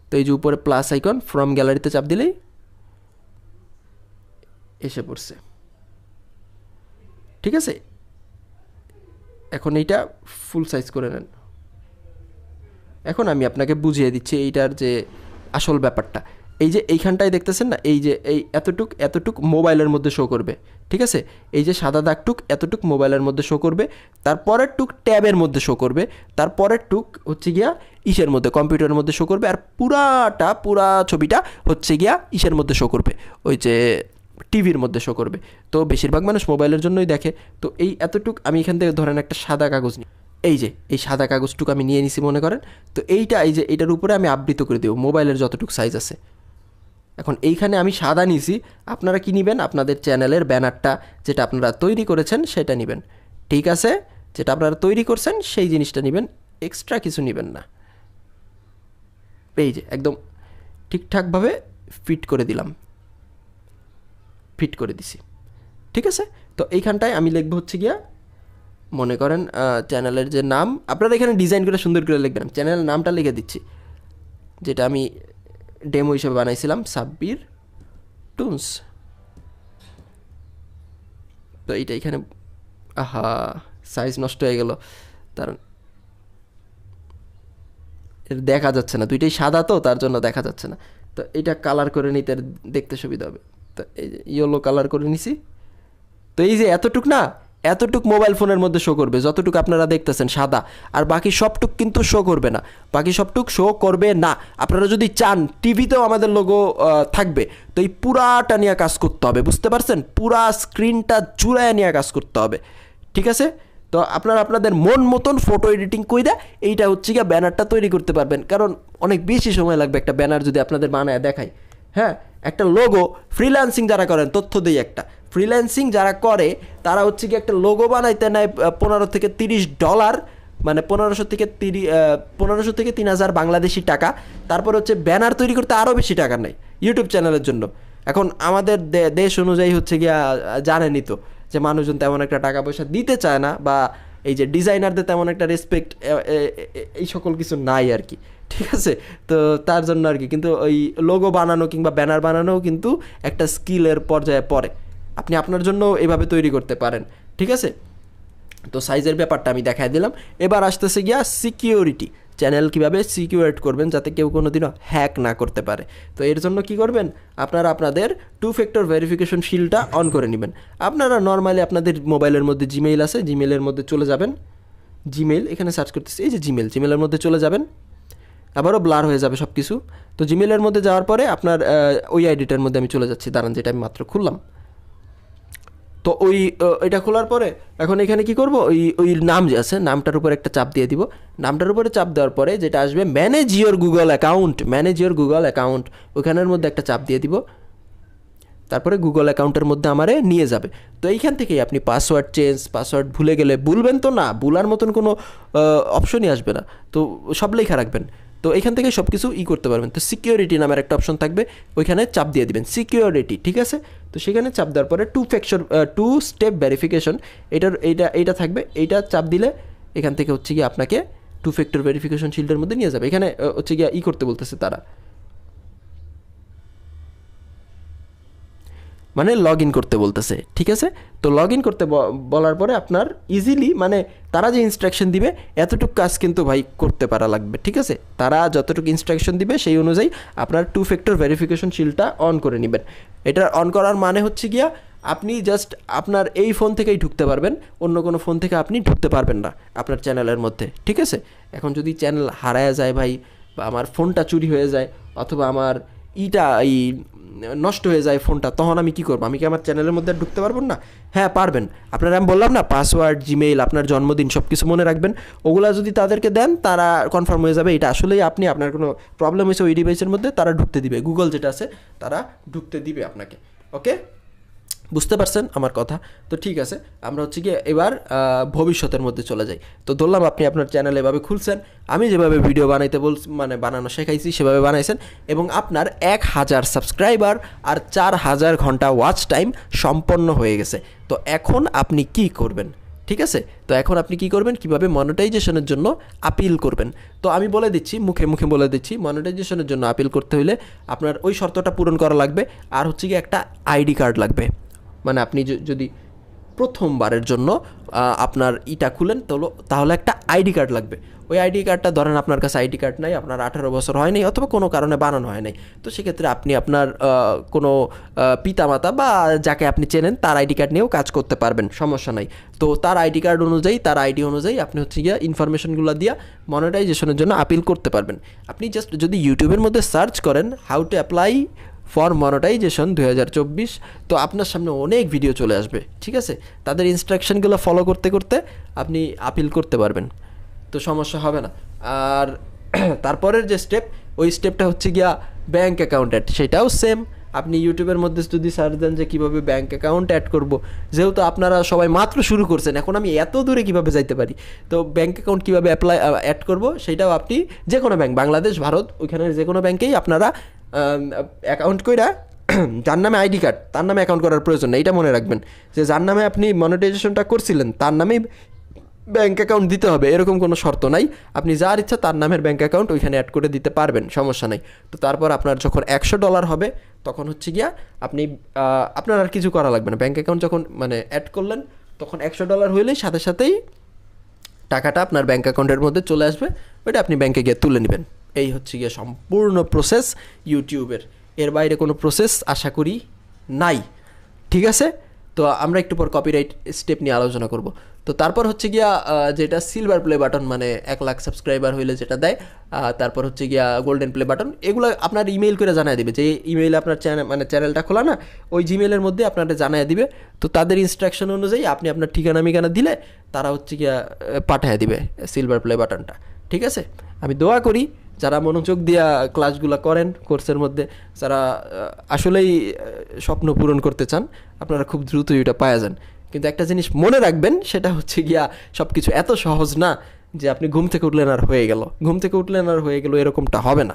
তো এই যে উপরে প্লাস আইকন, ফ্রম গ্যালারিতে চাপ দিলেই এসে পড়ছে, ঠিক আছে। এখন এইটা ফুল সাইজ করে নেন। এখন আমি আপনাকে বুঝিয়ে দিচ্ছি এইটার যে আসল ব্যাপারটা। এই যে এইখানটায় দেখতেছেন না, এই যে এই এতটুক মোবাইলের মধ্যে শো করবে, ঠিক আছে। এই যে সাদা দাগটুক এতটুক মোবাইলের মধ্যে শো করবে, তারপরের টুক ট্যাবের মধ্যে শো করবে, তারপরের টুক হচ্ছে গিয়া ইসের মধ্যে, কম্পিউটারের মধ্যে শো করবে, আর পুরা ছবিটা হচ্ছে গিয়া ইসের মধ্যে শো করবে, ওই যে টিভির মধ্যে শো করবে। তো বেশিরভাগ মানুষ মোবাইলের জন্যই দেখে। তো এই এতটুক আমি এখান থেকে ধরেন একটা সাদা কাগজ নিই, এই যে এই সাদা কাগজটুকু আমি নিয়ে নিছি মনে করেন। তো এইটা এই যে এইটার উপরে আমি আবৃত করে দেবো মোবাইলের যতটুকু সাইজ আছে। এখন এইখানে আমি সাদা নিছি, আপনারা কি নেবেন, আপনাদের চ্যানেলের ব্যানারটা যেটা আপনারা তৈরি করেছেন সেটা নেবেন, ঠিক আছে। যেটা আপনারা তৈরি করছেন সেই জিনিসটা নেবেন, এক্সট্রা কিছু নেবেন না। এই যে একদম ঠিকঠাকভাবে ফিট করে দিলাম, ফিট করে দিছি, ঠিক আছে। তো এইখানটায় আমি লিখবো হচ্ছে গিয়া, মনে করেন চ্যানেলের যে নাম, আপনারা এখানে ডিজাইন করে সুন্দর করে লিখবেন, চ্যানেলের নামটা লিখে দিচ্ছি, যেটা আমি ডেমো হিসেবে বানাইছিলাম, সাব্বির টুনস। তো এইটা এখানে, আহা সাইজ নষ্ট হয়ে গেল, কারণ দেখা যাচ্ছে না, দুইটাই সাদা তো তার জন্য দেখা যাচ্ছে না। তো এটা কালার করে নিতে দেখতে সুবিধা হবে। তো এই যে ইয়েলো কালার করে নিছি। তো এই যে এতটুক মোবাইল ফোনের মধ্যে শো করবে, যতটুকু আপনারা দেখতেছেন সাদা, আর বাকি সবটুক কিন্তু শো করবে না, বাকি সবটুক শো করবে না। আপনারা যদি চান টিভিতেও আমাদের লোগো থাকবে, তো এই পুরাটা নিয়ে কাজ করতে হবে, বুঝতে পারছেন, পুরা স্ক্রিনটা জুড়ায় নিয়ে কাজ করতে হবে, ঠিক আছে। তো আপনারা আপনাদের মন মতন ফটো এডিটিং কইরা এইটা হচ্ছে গিয়ে ব্যানারটা তৈরি করতে পারবেন, কারণ অনেক বেশি সময় লাগবে একটা ব্যানার যদি আপনাদের বানায় দেখাই। হ্যাঁ, একটা লোগো ফ্রিল্যান্সিং যারা করেন, তথ্য দেই একটা, ফ্রিল্যান্সিং যারা করে তারা হচ্ছে কি একটা লোগো বানাইতে নেয় $15 থেকে $30, মানে 1500 থেকে 3000 বাংলাদেশি টাকা। তারপর হচ্ছে ব্যানার তৈরি করতে আরও বেশি টাকা নেয় ইউটিউব চ্যানেলের জন্য। এখন আমাদের দেশ অনুযায়ী হচ্ছে গিয়া জানেনই তো যে মানুষজন তেমন একটা টাকা পয়সা দিতে চায় না, বা এই যে ডিজাইনারদের তেমন একটা রেসপেক্ট এই সকল কিছু নাই আর কি, ঠিক আছে। তো তার জন্য আর কি, কিন্তু ওই লোগো বানানো কিংবা ব্যানার বানানোও কিন্তু একটা স্কিলের পর্যায়ে পড়ে, আপনি আপনার জন্য এভাবে তৈরি করতে পারেন, ঠিক আছে। তো সাইজের ব্যাপারটা আমি দেখাই দিলাম। এবার আসতেছে গিয়া সিকিউরিটি, চ্যানেল কীভাবে সিকিউরেট করবেন যাতে কেউ কোনো দিনও হ্যাক না করতে পারে। তো এর জন্য কি করবেন, আপনারা আপনাদের 2 ফ্যাক্টর ভেরিফিকেশন শিলটা অন করে নেবেন। আপনারা নর্মালি আপনাদের মোবাইলের মধ্যে জিমেইল আছে, জিমেইলের মধ্যে চলে যাবেন, জিমেইল এখানে সার্চ করতেছি, এই যে জিমেইলের মধ্যে চলে যাবেন, আবারও ব্লার হয়ে যাবে সব কিছু। তো জিমেইলের মধ্যে যাওয়ার পরে আপনার ওই আইডিটার মধ্যে আমি চলে যাচ্ছি, দাঁড়ান, যেটা আমি মাত্র খুললাম। তো এটা খোলার পরে এখন এখানে কি করব, ওই নাম যে আছে নামটার উপর একটা চাপ দিয়ে দিব। নামটার উপরে চাপ দেওয়ার পরে যেটা আসবে ম্যানেজ ইওর গুগল অ্যাকাউন্ট, ওইখানের মধ্যে একটা চাপ দিয়ে দিব। তারপরে গুগল অ্যাকাউন্টের মধ্যে আমারে নিয়ে যাবে। তো এইখান থেকেই আপনি পাসওয়ার্ড ভুলে গেলে, ভুলবেন তো না, ভুলার মতন কোনো অপশনই আসবে না, তো সব লেখা রাখবেন। তো এখান থেকে সব কিছু করতে পারবেন। তো সিকিউরিটি নামের একটা অপশন থাকবে, ওইখানে চাপ দিয়ে দিবেন সিকিউরিটি, ঠিক আছে। তো সেখানে চাপ দেওয়ার পরে 2 স্টেপ ভেরিফিকেশন, এইটা থাকবে, এইটা চাপ দিলে এখান থেকে হচ্ছে গিয়ে আপনাকে 2 ফ্যাক্টর ভেরিফিকেশন শিল্ডের মধ্যে নিয়ে যাবে। এখানে হচ্ছে গিয়ে করতে বলতেছে তারা, মানে লগ ইন করতে বলতেছে, ঠিক আছে। তো লগ ইন করতে বলার পরে আপনার ইজিলি, মানে তারা যে ইনস্ট্রাকশন দিবে এতটুকু কাজ কিন্তু ভাই করতে পারা লাগবে, ঠিক আছে। তারা যতটুকু ইনস্ট্রাকশন দিবে সেই অনুযায়ী আপনার 2 ফ্যাক্টর ভেরিফিকেশন শিলটা অন করে নেবেন। এটা অন করার মানে হচ্ছে গিয়া আপনি জাস্ট আপনার এই ফোন থেকেই ঢুকতে পারবেন, অন্য কোনো ফোন থেকে আপনি ঢুকতে পারবেন না আপনার চ্যানেলের মধ্যে, ঠিক আছে? এখন যদি চ্যানেল হারায় যায় ভাই, বা আমার ফোনটা চুরি হয়ে যায়, অথবা আমার এই নষ্ট হয়ে যায় ফোনটা, তখন আমি কি করবো? আমি কি আমার চ্যানেলের মধ্যে ঢুকতে পারবো না? হ্যাঁ পারবেন। আপনারা আমি বললাম না, পাসওয়ার্ড, জিমেইল, আপনার জন্মদিন সব কিছু মনে রাখবেন। ওগুলা যদি তাদেরকে দেন, তারা কনফার্ম হয়ে যাবে এটা আসলেই আপনি, আপনার কোনো প্রবলেম হয়েছে ওই ডিভাইসের মধ্যে, তারা ঢুকতে দিবে। গুগল যেটা আছে তারা ঢুকতে দিবে আপনাকে। ওকে, বুঝতে পারছেন আমার কথা? তো ঠিক আছে, আমরা হচ্ছে গিয়ে এবার ভবিষ্যতের মধ্যে চলে যাই। তো ধরলাম আপনি আপনার চ্যানেল এভাবে খুলছেন, আমি যেভাবে ভিডিও বানাইতে মানে বানানো শেখাইছি সেভাবে বানাইছেন, এবং আপনার 1000 সাবস্ক্রাইবার আর 4000 ঘন্টা ওয়াচ টাইম সম্পন্ন হয়ে গেছে। তো এখন আপনি কি করবেন? ঠিক আছে, তো এখন আপনি কি করবেন, কিভাবে মনিটাইজেশনের জন্য আপিল করবেন? তো আমি বলে দিচ্ছি, মুখে মুখে বলে দিচ্ছি, মনিটাইজেশনের জন্য আপিল করতে হলে আপনার ওই শর্তটা পূরণ করা লাগবে, আর হচ্ছে গিয়ে একটা আইডি কার্ড লাগবে। মানে আপনি যদি প্রথমবারের জন্য আপনার ইটা খুলেন, তাহলে একটা আইডি কার্ড লাগবে। ওই আইডি কার্ডটা ধরেন আপনার কাছে আইডি কার্ড নাই, আপনার 18 বছর হয় নাই, অথবা কোনো কারণে বানানো হয় নাই, তো সেক্ষেত্রে আপনি আপনার কোনো পিতামাতা বা যাকে আপনি চেনেন তার আইডি কার্ড নিয়েও কাজ করতে পারবেন, সমস্যা নাই। তো তার আইডি কার্ড অনুযায়ী, তার আইডি অনুযায়ী আপনি হচ্ছে গিয়ে ইনফরমেশনগুলো দিয়ে মনিটাইজেশনের জন্য আপিল করতে পারবেন। আপনি জাস্ট যদি ইউটিউবের মধ্যে সার্চ করেন how to apply for monetization 2024, তো আপনার সামনে অনেক ভিডিও চলে আসবে, ঠিক আছে? তাদের ইনস্ট্রাকশনগুলো ফলো করতে করতে আপনি আপিল করতে পারবেন, তো সমস্যা হবে না। আর তারপরের যে স্টেপ, ওই স্টেপটা হচ্ছে গিয়া ব্যাঙ্ক অ্যাকাউন্ট অ্যাড। সেটাও সেম, আপনি ইউটিউবের মধ্যে যদি সার্চ দেন যে কীভাবে ব্যাঙ্ক অ্যাকাউন্ট অ্যাড করব, যেহেতু আপনারা সবাই মাত্র শুরু করছেন, এখন আমি এত দূরে কীভাবে যাইতে পারি, তো ব্যাঙ্ক অ্যাকাউন্ট কীভাবে অ্যাড করব সেটাও আপনি যে কোনো ব্যাঙ্ক, বাংলাদেশ, ভারত, ওইখানের যে কোনো ব্যাঙ্কেই আপনারা অ্যাকাউন্ট কইরা যার নামে আইডি কার্ড, তার নামে অ্যাকাউন্ট করার প্রয়োজন নেই। এটা মনে রাখবেন যে যার নামে আপনি মনিটাইজেশনটা করছিলেন তার নামেই ব্যাঙ্ক অ্যাকাউন্ট দিতে হবে, এরকম কোনো শর্ত নাই। আপনি যার ইচ্ছা তার নামের ব্যাঙ্ক অ্যাকাউন্ট ওইখানে অ্যাড করে দিতে পারবেন, সমস্যা নাই। তো তারপর আপনার যখন $100 হবে, তখন হচ্ছে গিয়া আপনি আপনার আর কিছু করা লাগবে না। ব্যাঙ্ক অ্যাকাউন্ট যখন মানে অ্যাড করলেন, তখন $100 হইলেই সাথে সাথেই টাকাটা আপনার ব্যাঙ্ক অ্যাকাউন্টের মধ্যে চলে আসবে, ওইটা আপনি ব্যাঙ্কে গিয়ে তুলে নেবেন। এই হচ্ছে গিয়ে সম্পূর্ণ প্রসেস ইউটিউবের, এর বাইরে কোনো প্রসেস আশা করি নাই, ঠিক আছে? তো আমরা একটু পর কপিরাইট স্টেপ নিয়ে আলোচনা করব। তো তারপর হচ্ছে গিয়া যেটা সিলভার প্লে বাটন, মানে 1 লাখ সাবস্ক্রাইবার হইলে যেটা দেয়, তারপর হচ্ছে গিয়া গোল্ডেন প্লে বাটন, এগুলো আপনার ইমেইল করে জানিয়ে দিবে। যে ইমেইলে আপনার চ্যানেলটা খোলা না, ওই জিমেইলের মধ্যে আপনারা জানিয়ে দিবে। তো তাদের ইনস্ট্রাকশন অনুযায়ী আপনি আপনার ঠিকানা মিকানা দিলে তারা হচ্ছে গিয়া পাঠিয়ে দিবে সিলভার প্লে বাটনটা, ঠিক আছে? আমি দোয়া করি যারা মনোযোগ দিয়া ক্লাসগুলো করেন কোর্সের মধ্যে, যারা আসলেই স্বপ্ন পূরণ করতে চান, আপনারা খুব দ্রুতই এটা পাওয়া যান। কিন্তু একটা জিনিস মনে রাখবেন, সেটা হচ্ছে গিয়া সব কিছু এত সহজ না যে আপনি ঘুম থেকে উঠলেন আর হয়ে গেল, এরকমটা হবে না।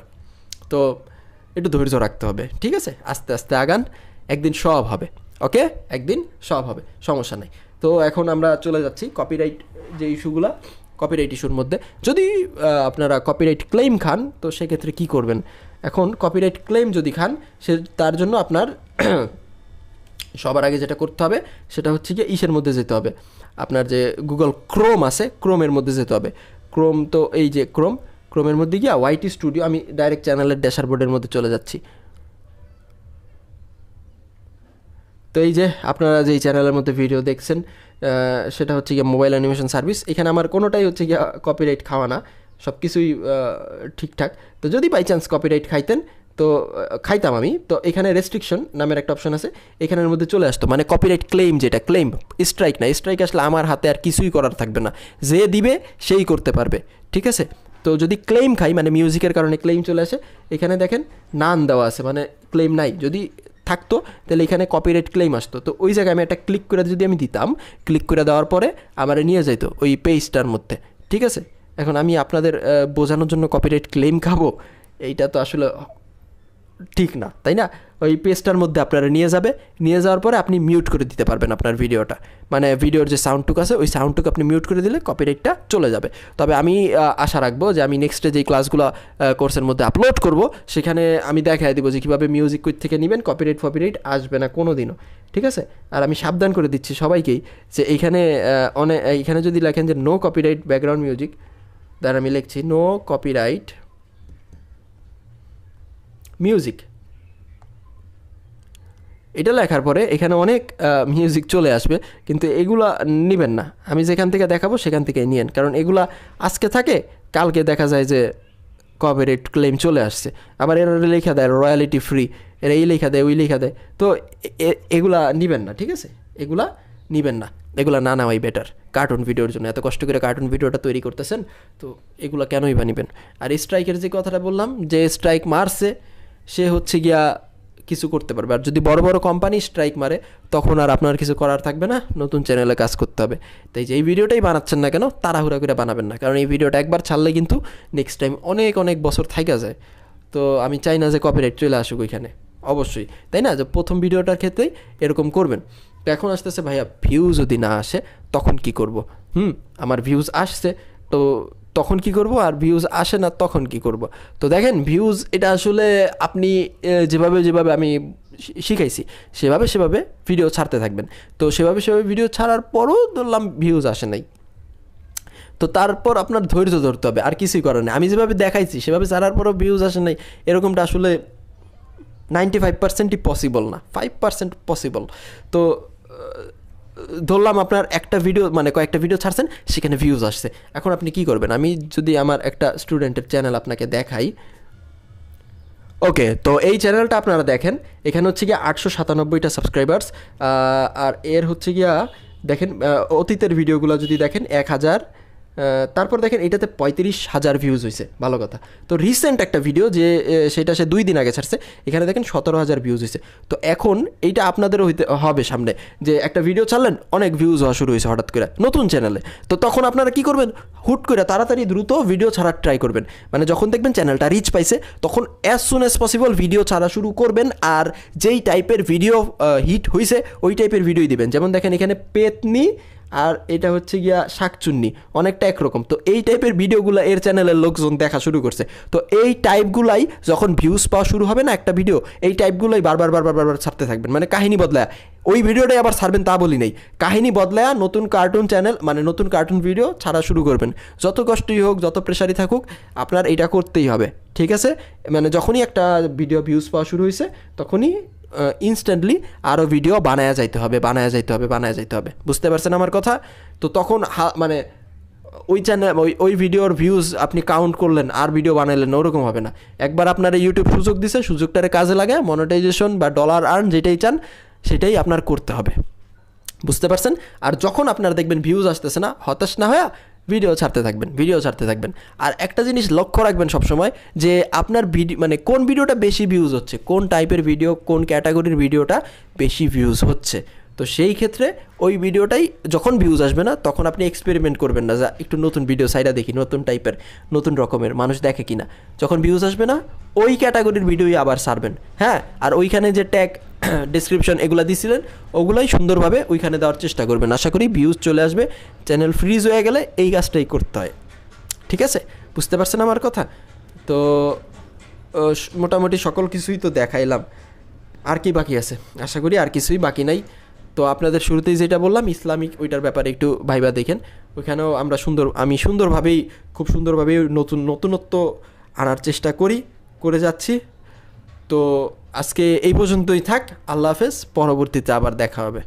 তো একটু ধৈর্য রাখতে হবে, ঠিক আছে? আস্তে আস্তে আগান, একদিন সব হবে। ওকে, একদিন সব হবে, সমস্যা নেই। তো এখন আমরা চলে যাচ্ছি কপিরাইট যে ইস্যুগুলা, কপিরাইট ইস্যুর মধ্যে। যদি আপনারা কপিরাইট ক্লেম খান, তো সেক্ষেত্রে কী করবেন? এখন কপিরাইট ক্লেম যদি খান, তার জন্য আপনার সবার আগে যেটা করতে হবে সেটা হচ্ছে গিয়ে ইসের মধ্যে যেতে হবে, আপনার যে গুগল ক্রোম আছে, ক্রোমের মধ্যে যেতে হবে। ক্রোম, তো এই যে ক্রোমের মধ্যে গিয়ে ওয়াইটি স্টুডিও, আমি ডাইরেক্ট চ্যানেলের ড্যাশবোর্ডের মধ্যে চলে যাচ্ছি। তো এই যে আপনারা যেই চ্যানেলের মধ্যে ভিডিও দেখছেন, সেটা হচ্ছে গিয়ে মোবাইল অ্যানিমেশন সার্ভিস। এখানে আমার কোনোটাই হচ্ছে গিয়ে কপিরাইট খাওয়া না, সব কিছুই ঠিকঠাক। তো যদি বাই চান্স কপিরাইট খাইতাম আমি, তো এখানে রেস্ট্রিকশন নামের একটা অপশন আছে, এখানের মধ্যে চলে আসতো। মানে কপিরাইট ক্লেম, যেটা ক্লেম, স্ট্রাইক না। স্ট্রাইক আসলে আমার হাতে আর কিছুই করার থাকবে না, যে দিবে সেই করতে পারবে, ঠিক আছে? তো যদি ক্লেম খাই, মানে মিউজিকের কারণে ক্লেম চলে আসে, এখানে দেখেন নান দেওয়া আছে, মানে ক্লেম নাই। যদি থাকতো তাহলে এখানে কপিরাইট ক্লেম আসতো। তো ওই জায়গায় আমি একটা ক্লিক করে যদি আমি দিতাম, ক্লিক করে দেওয়ার পরে আমার নিয়ে যেত ওই পেজটার মধ্যে, ঠিক আছে? এখন আমি আপনাদের বোঝানোর জন্য কপিরাইট ক্লেম খাবো, এইটা তো আসলে ঠিক না, তাই না? ওই পেজটার মধ্যে আপনারা নিয়ে যাওয়ার পরে আপনি মিউট করে দিতে পারবেন আপনার ভিডিওটা, মানে ভিডিওর যে সাউন্ডটুকু আছে ওই সাউন্ডটুকু আপনি মিউট করে দিলে কপিরাইটটা চলে যাবে। তবে আমি আশা রাখবো যে আমি নেক্সটে যেই ক্লাসগুলো কোর্সের মধ্যে আপলোড করব, সেখানে আমি দেখাই দেবো যে কীভাবে মিউজিক কই থেকে নেবেন, কপিরাইট আসবে না কোনো দিনও, ঠিক আছে? আর আমি সাবধান করে দিচ্ছি সবাইকেই যে এইখানে যদি লেখেন যে নো কপিরাইট ব্যাকগ্রাউন্ড মিউজিক, দ্বারা আমি লিখছি নো কপিরাইট মিউজিক, এটা লেখার পরে এখানে অনেক মিউজিক চলে আসবে, কিন্তু এগুলা নেবেন না। আমি যেখান থেকে দেখাবো সেখান থেকেই নিয়েন, কারণ এগুলা আজকে থাকে, কালকে দেখা যায় যে কপিরাইট ক্লেম চলে আসছে, আবার এরা লেখা দেয় রয়্যালিটি ফ্রি, এরা এই লেখা দেয় ওই লেখা দেয়। তো এগুলা নেবেন না, ঠিক আছে? এগুলা নেবেন না, এগুলা না নেওয়াই বেটার কার্টুন ভিডিওর জন্য। এত কষ্ট করে কার্টুন ভিডিওটা তৈরি করতেছেন, তো এগুলা কেনই বা নেবেন? আর স্ট্রাইকের যে কথাটা বললাম, যে স্ট্রাইক মারছে সে হচ্ছে গিয়া কিছু করতে পারবে। আর যদি বড় বড় কোম্পানি স্ট্রাইক মারে, তখন আর আপনার কিছু করার থাকবে না, নতুন চ্যানেলে কাজ করতে হবে। তাই যে এই ভিডিওটাই বানাচ্ছেন না কেন, তাড়াহুড়া করে বানাবেন না, কারণ এই ভিডিওটা একবার ছাড়লে কিন্তু নেক্সট টাইম অনেক অনেক বছর থাইকা যায়। তো আমি চাই না যে কপিরাইট চলে আসুক ওইখানে, অবশ্যই, তাই না? যে প্রথম ভিডিওটার ক্ষেত্রেই এরকম করবেন। তো এখন আসতেছে ভাইয়া ভিউজ যদি না আসে তখন কি করব? আমার ভিউজ আসছে, তো তখন কি করব? আর ভিউজ আসে না তখন কি করব? তো দেখেন, ভিউজ এটা আসলে আপনি যেভাবে যেভাবে আমি শিখাইছি সেভাবে সেভাবে ভিডিও ছাড়তে থাকবেন। তো সেভাবে সেভাবে ভিডিও ছাড়ার পরও ধরলাম ভিউজ আসে নাই, তো তারপর আপনার ধৈর্য ধরতে হবে, আর কিছুই করার নেই। আমি যেভাবে দেখাইছি সেভাবে ছাড়ার পরও ভিউজ আসে নাই, এরকমটা আসলে 95%ই পসিবল না, 5% পসিবল। তো ধরলাম আপনার একটা ভিডিও মানে কয়েকটা ভিডিও ছাড়ছেন, সেখানে ভিউজ আসছে, এখন আপনি কি করবেন? আমি যদি আমার একটা স্টুডেন্টের চ্যানেল আপনাকে দেখাই, ওকে, তো এই চ্যানেলটা আপনারা দেখেন, এখানে হচ্ছে গিয়ে 897টা সাবস্ক্রাইবার্স, আর এর হচ্ছে গিয়া দেখেন অতীতের ভিডিওগুলো যদি দেখেন 1000, তারপর দেখেন এটাতে 35,000 ভিউজ হয়েছে, ভালো কথা। তো রিসেন্ট একটা ভিডিও যে সেটা সে 2 দিন আগে ছাড়ছে, এখানে দেখেন 17,000 ভিউজ হয়েছে। তো এখন এইটা আপনাদেরও হইতে হবে সামনে, যে একটা ভিডিও ছাড়লেন, অনেক ভিউজ হওয়া শুরু হয়েছে হঠাৎ করে নতুন চ্যানেলে। তো তখন আপনারা কি করবেন? হুট করে তাড়াতাড়ি দ্রুত ভিডিও ছাড়ার ট্রাই করবেন। মানে যখন দেখবেন চ্যানেলটা রিচ পাইছে, তখন as soon as possible video ছাড়া শুরু করবেন। আর যেই টাইপের ভিডিও হিট হয়েছে ওই টাইপের ভিডিওই দিবেন। যেমন দেখেন এখানে পেতনি, আর এটা হচ্ছে গিয়া শাকচুন্নি, অনেকটা একরকম। তো এই টাইপের ভিডিওগুলো এর চ্যানেলের লোকজন দেখা শুরু করছে। তো এই টাইপগুলাই যখন ভিউজ পাওয়া শুরু হবে না একটা ভিডিও, এই টাইপগুলোই বারবার বারবার বারবার ছাড়তে থাকবেন। মানে কাহিনী বদলায়, ওই ভিডিওটাই আবার ছাড়বেন তা বলি নেই, কাহিনী বদলায় নতুন কার্টুন চ্যানেল মানে নতুন কার্টুন ভিডিও ছাড়া শুরু করবেন। যত কষ্টই হোক, যত প্রেশারই থাকুক, আপনার এটা করতেই হবে, ঠিক আছে? মানে যখনই একটা ভিডিও ভিউজ পাওয়া শুরু হয়েছে, তখনই ইনস্ট্যান্টলি আরও ভিডিও বানায়া যাইতে হবে, বানায়া যাইতে হবে, বানায়া যাইতে হবে। বুঝতে পারছেন আমার কথা? তো তখন মানে ওই চ্যানেল ওই ভিডিওর ভিউজ আপনি কাউন্ট করলেন আর ভিডিও বানাইলেন, ওরকম হবে না। একবার আপনার ইউটিউব সুযোগ দিছে, সুযোগটারে কাজে লাগে, মনিটাইজেশন বা ডলার আর্ন যেটাই চান সেটাই আপনার করতে হবে। বুঝতে পারছেন? আর যখন আপনারা দেখবেন ভিউজ আসতেছে না, হতাশ না হয়ে ভিডিও ছাড়তে থাকবেন, ভিডিও ছাড়তে থাকবেন। আর একটা জিনিস লক্ষ্য রাখবেন সবসময়, যে আপনার ভিডিও মানে কোন ভিডিওটা বেশি ভিউজ হচ্ছে, কোন টাইপের ভিডিও, কোন ক্যাটাগরির ভিডিওটা বেশি ভিউজ হচ্ছে। তো সেই ক্ষেত্রে ওই ভিডিওটাই যখন ভিউজ আসবে না, তখন আপনি এক্সপেরিমেন্ট করবেন না, যা একটু নতুন ভিডিও সাইডা দেখি, নতুন টাইপের, নতুন রকমের মানুষ দেখে কিনা। যখন ভিউজ আসবে না, ওই ক্যাটাগরির ভিডিওই আবার ছাড়বেন। হ্যাঁ, আর ওইখানে যে ট্যাগ ডেসক্রিপশন এগুলো দিছিলেন, ওগুলাই সুন্দরভাবে ওইখানে দেওয়ার চেষ্টা করবেন। আশা করি ভিউজ চলে আসবে। চ্যানেল ফ্রিজ হয়ে গেলে এই কাজটাই করতে হয়, ঠিক আছে? বুঝতে পারছেন আমার কথা? তো মোটামুটি সকল কিছুই তো দেখাইলাম, আর কি বাকি আছে? আশা করি আর কিছুই বাকি নাই। তো আপনাদের শুরুতেই যেটা বললাম ইসলামিক, ওইটার ব্যাপারে একটু ভাইবা দেখেন। ওইখানেও আমি সুন্দরভাবেই, খুব সুন্দরভাবেই নতুনত্ব আনার চেষ্টা করে যাচ্ছি। তো আজকে এই পর্যন্তই থাক। আল্লাহ হাফেজ, পরবর্তীতে আবার দেখা হবে।